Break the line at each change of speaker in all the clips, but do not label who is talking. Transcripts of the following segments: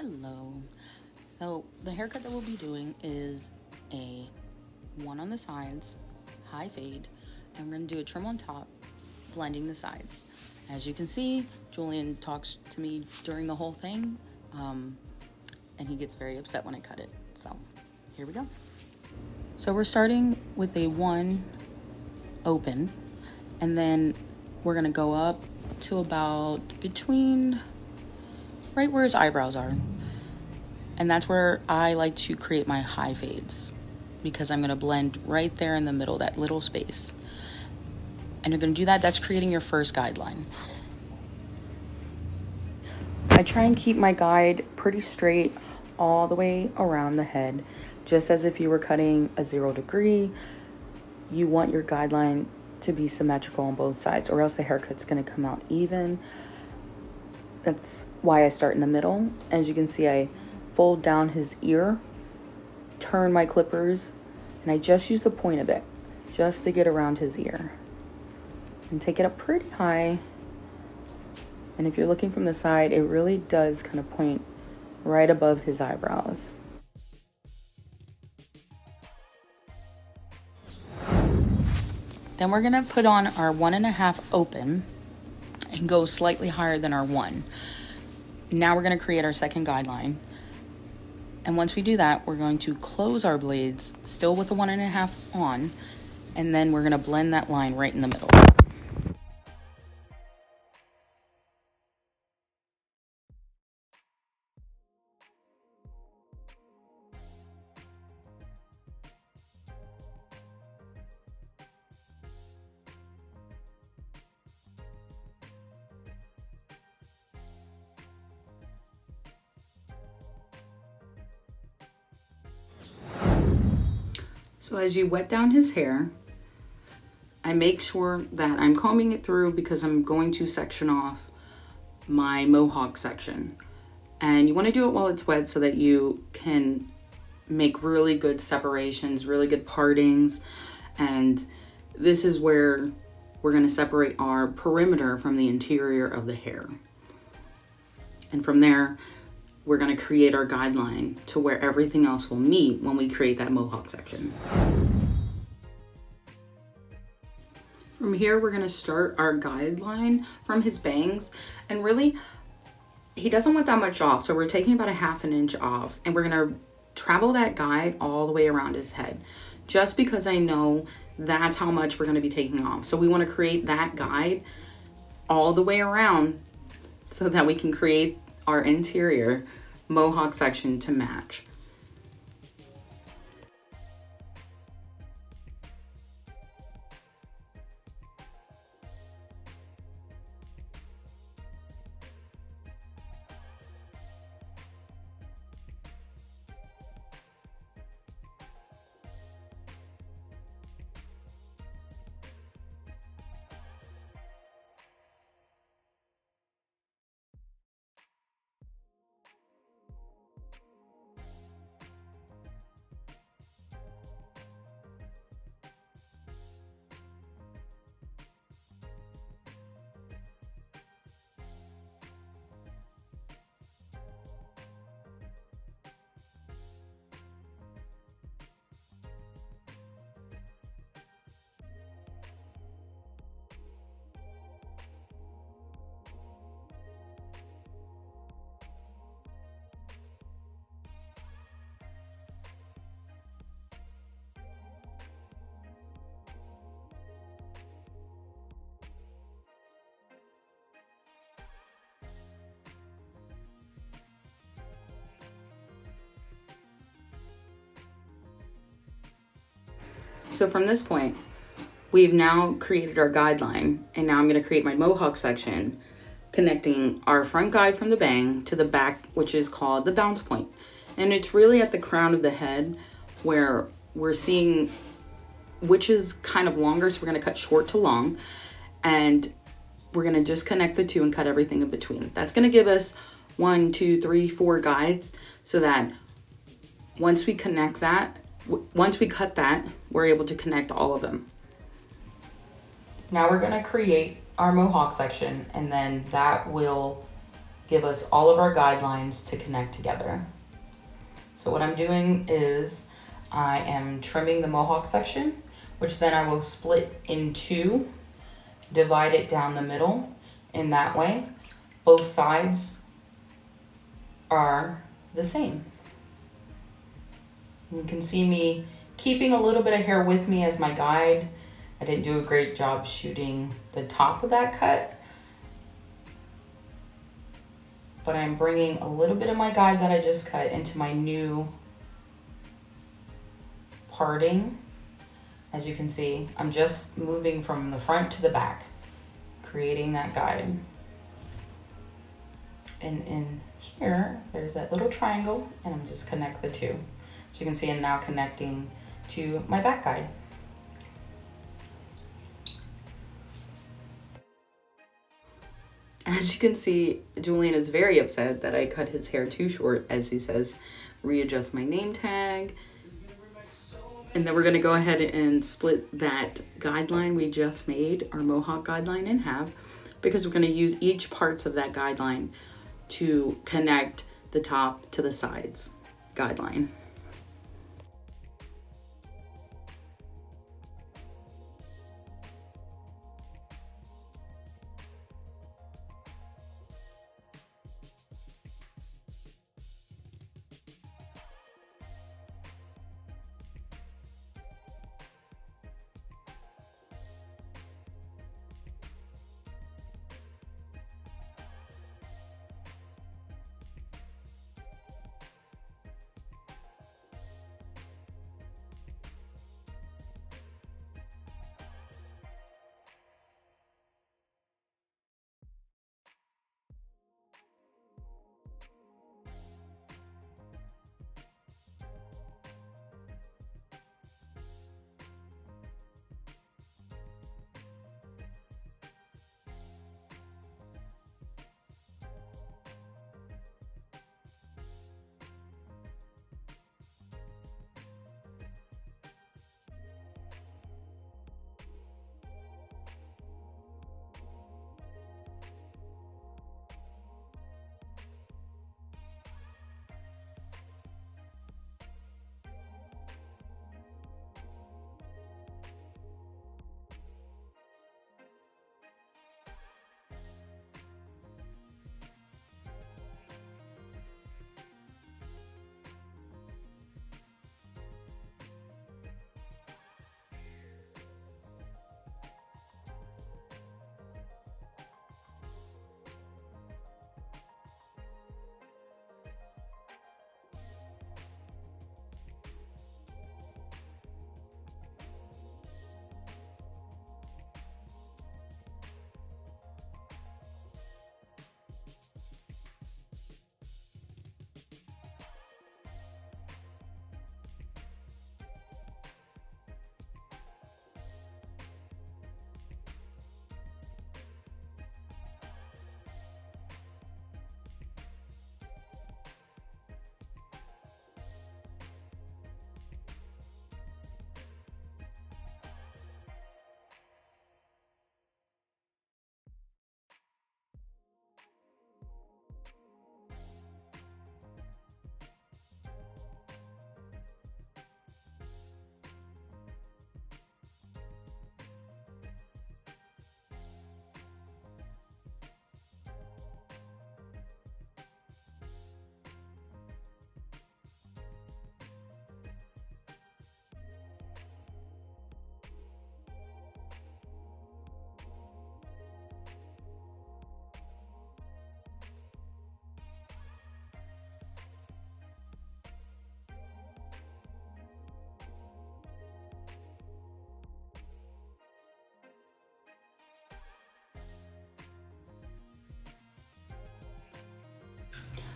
Hello. So the haircut that we'll be doing is a one on the sides, high fade, and we're going to do a trim on top, blending the sides. As you can see, Julian talks to me during the whole thing, and he gets very upset when I cut it. So here we go. So we're starting with a one open, and then we're going to go up to about between right where his eyebrows are. And that's where I like to create my high fades, because I'm going to blend right there in the middle, that little space. And you're going to do that. That's creating your first guideline. I try and keep my guide pretty straight all the way around the head, just as if you were cutting a 0 degree. You want your guideline to be symmetrical on both sides, or else the haircut's going to come out even. That's why I start in the middle. As you can see, I fold down his ear, turn my clippers, and I just use the point of it just to get around his ear and take it up pretty high. And if you're looking from the side, it really does kind of point right above his eyebrows. Then we're gonna put on our 1.5 open and go slightly higher than our 1. Now we're gonna create our second guideline. And once we do that, we're going to close our blades, still with the 1.5 on, and then we're gonna blend that line right in the middle. So as you wet down his hair, I make sure that I'm combing it through, because I'm going to section off my mohawk section. And you want to do it while it's wet so that you can make really good separations, really good partings. And this is where we're going to separate our perimeter from the interior of the hair. And from there, we're going to create our guideline to where everything else will meet when we create that mohawk section. From here, we're going to start our guideline from his bangs, and really, he doesn't want that much off, so we're taking about 1/2 inch off, and we're going to travel that guide all the way around his head, just because I know that's how much we're going to be taking off. So we want to create that guide all the way around so that we can create our interior mohawk section to match. So from this point, we've now created our guideline, and now I'm going to create my mohawk section, connecting our front guide from the bang to the back, which is called the bounce point. And it's really at the crown of the head where we're seeing which is kind of longer, so we're going to cut short to long, and we're going to just connect the two and cut everything in between. That's going to give us 1, 2, 3, 4 guides, so that once we connect that, once we cut that, we're able to connect all of them. Now we're going to create our mohawk section, and then that will give us all of our guidelines to connect together. So what I'm doing is I am trimming the mohawk section, which then I will split in two, divide it down the middle. In that way, both sides are the same. You can see me keeping a little bit of hair with me as my guide. I didn't do a great job shooting the top of that cut, but I'm bringing a little bit of my guide that I just cut into my new parting. As you can see, I'm just moving from the front to the back, creating that guide. And in here, there's that little triangle, and I'm just connect the two. As you can see, I'm now connecting to my back guide. As you can see, Julian is very upset that I cut his hair too short, as he says, readjust my name tag. And then we're gonna go ahead and split that guideline we just made, our mohawk guideline, in half, because we're gonna use each parts of that guideline to connect the top to the sides guideline.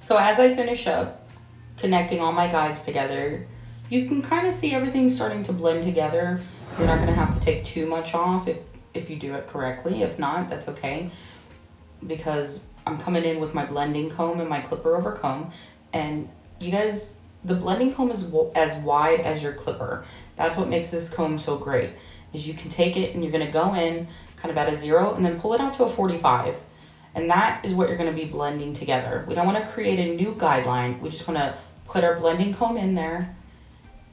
So as I finish up connecting all my guides together, you can kind of see everything starting to blend together. You're not going to have to take too much off if you do it correctly. If not, that's okay, because I'm coming in with my blending comb and my clipper over comb. And you guys, the blending comb is as wide as your clipper. That's what makes this comb so great, is you can take it and you're going to go in kind of at a 0 and then pull it out to a 45. And that is what you're going to be blending together. We don't want to create a new guideline. We just want to put our blending comb in there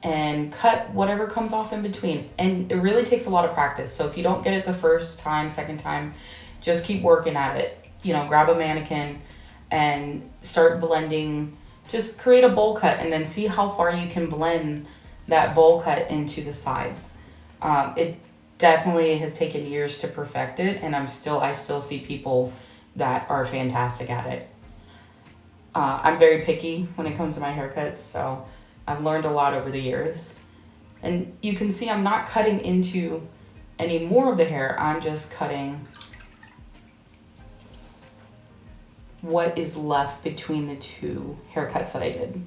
and cut whatever comes off in between. And it really takes a lot of practice. So if you don't get it the first time, second time, just keep working at it. You know, grab a mannequin and start blending. Just create a bowl cut and then see how far you can blend that bowl cut into the sides. It definitely has taken years to perfect it, and I still see people that are fantastic at it. I'm very picky when it comes to my haircuts, so I've learned a lot over the years. And you can see I'm not cutting into any more of the hair, I'm just cutting what is left between the two haircuts that I did.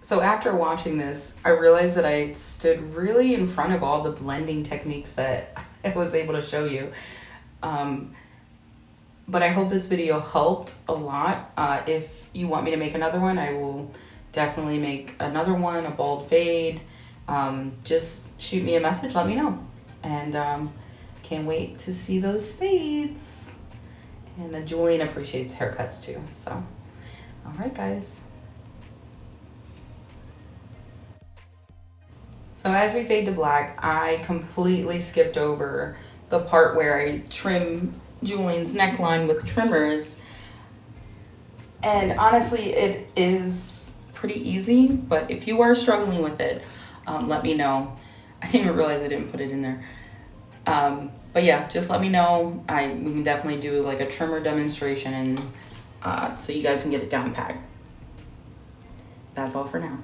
So after watching this, I realized that I stood really in front of all the blending techniques that I was able to show you. But I hope this video helped a lot. If you want me to make another one, I will definitely make another one, a bald fade. Just shoot me a message, let me know. And can't wait to see those fades. And Julian appreciates haircuts too, so. All right, guys. So as we fade to black, I completely skipped over the part where I trim Julian's neckline with trimmers. And honestly, it is pretty easy, but if you are struggling with it, let me know. I didn't even realize I didn't put it in there. But yeah, just let me know. We can definitely do like a trimmer demonstration and so you guys can get it down pat. That's all for now.